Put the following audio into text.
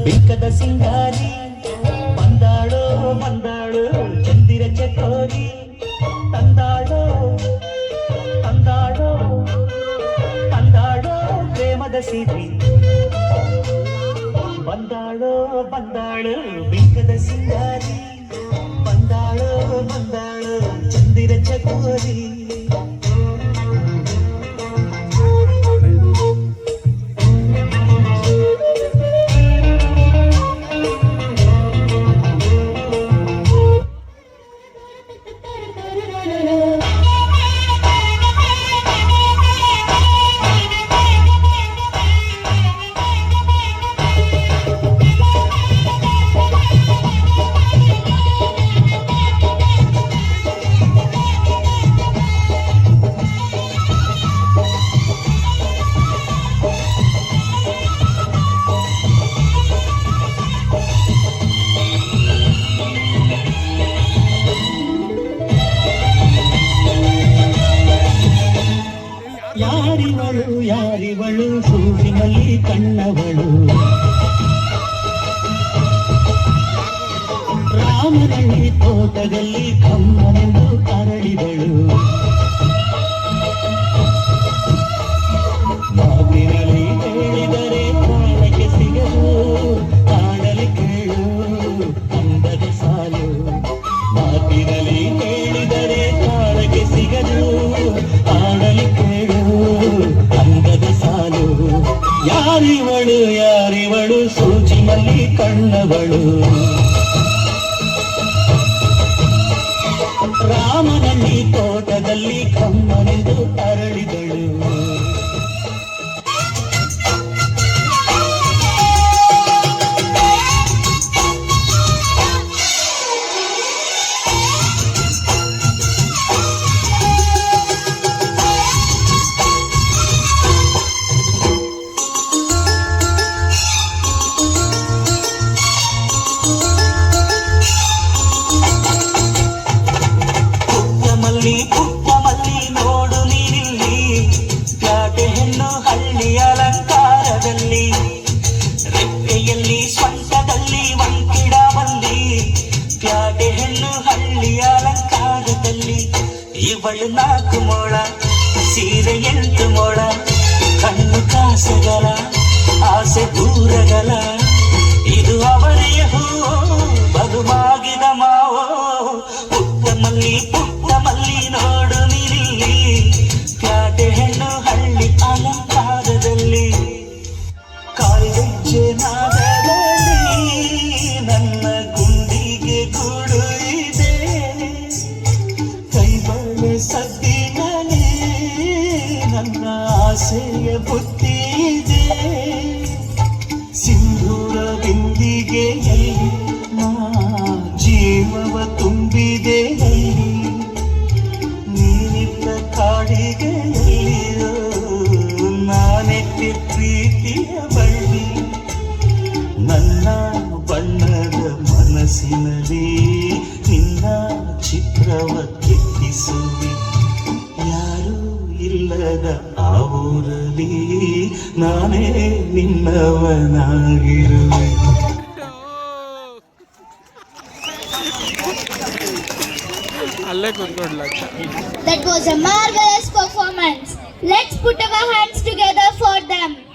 ಬಿಂಕದ ಸಿಂಗಾರಿ ಬಂದಾಳೋ ಬಂದಾಳು ಚಂದಿರ ಚಕೋರಿ ತಂದಾಳೋ ತಂದಾಳೋ ತಂದಾಳೋ ಪ್ರೇಮದ ಸಿರಿ ಬಂದಾಳೋ ಬಂದಾಳು ಬಿಂಕದ ಸಿಂಗಾರಿ ಬಂದಾಳೋ ಬಂದಾಳು ಚಂದಿರ ಚಕೋರಿ ಯಾರಿವಳು ಯಾರಿವಳು ಸೂರಿನಲ್ಲಿ ಕಣ್ಣವಳು ರಾಮನಲ್ಲಿ ತೋಟದಲ್ಲಿ ಕಮ್ಮನೆಂದು ಅರಳಿದಳು ಮಾತಿನಲ್ಲಿ ಹೇಳಿದರೆ ಕಾಣಕ್ಕೆ ಸಿಗದು ಕಾಣಲಿ ಕೇಳು ಅಂದದ ಸಾಲು ಮಾತಿನಲ್ಲಿ ಹೇಳಿದರೆ ಕಾಣಕ್ಕೆ ಸಿಗದು ಆಡಲಿ ಕೇಳು ಅಂದದ ಸಾಲು ಯಾರಿವಳು ಯಾರಿವಳು ಸೂಜಿನಲ್ಲಿ ಕಣ್ಣವಳು ರಾಮನಲ್ಲಿ ತೋಟದಲ್ಲಿ ಕಮ್ಮನೆಂದು ಅರಳಿದಳು ಪುಟ್ಟ ಮಲ್ಲಿ ನೋಡು ನೀರಿಲ್ಲಿ ಪ್ಯಾಟೆ ಹೆಣ್ಣು ಹಳ್ಳಿ ಅಲಂಕಾರದಲ್ಲಿ ರೆಕ್ಕೆಯಲ್ಲಿ ಸ್ವಂಟದಲ್ಲಿ ವಂಕಿಡ ಮಲ್ಲಿ ಪ್ಯಾಟೆ ಹೆಣ್ಣು ಹಳ್ಳಿ ಅಲಂಕಾರದಲ್ಲಿ ಇವಳು 4 ಮೊಳ ಸೀರೆ 8 ಮೊಳ ಕಣ್ಣು ಕಾಸಗಲ ಆಸೆ ದೂರಗಲ ಇದು ಅವರಿಯ ಹೂ ಬದುಮಾಗಿದ ಮಾವೋ ಪುಟ್ಟ ಮಲ್ಲಿ ನೋಡು ನೀರಿಲ್ಲಿ ಪ್ಯಾಟೆ ಹೆಣ್ಣು ಹಳ್ಳಿ ಅಲಂಕಾರದಲ್ಲಿ ಕಾಲ್ಗೆಜ್ಜೆ ನಾದದಲ್ಲಿ ನನ್ನ ಗುಂಡಿಗೆ ಗೂಡು ಇದೆ ಕೈಬಳೆ ಸದ್ದಿನಲ್ಲಿ ನನ್ನ ಆಸೆಯ ಬುದ್ಧಿ ಇದೆ ಸಿಂಧೂರ ಬಿಂದಿಗೆಯಲ್ಲಿ ನಾ ಜೀವವ ತುಂಬಿದೆ ಕಾಡಿಗೆಯಲ್ಲಿರೋ ನಾನೆತ್ತಿ ಪ್ರೀತಿಯ ಬಳ್ಳಿ ನನ್ನ ಬಣ್ಣದ ಮನಸ್ಸಿನಲ್ಲಿ ನಿನ್ನ ಚಿತ್ರವ ಕೆತ್ತಿಸುವೆ ಯಾರೂ ಇಲ್ಲದ ಆ ಊರಲ್ಲಿ ನಾನೇ ನಿನ್ನವನಾಗಿರುವೆ That was a marvelous performance. Let's put our hands together for them.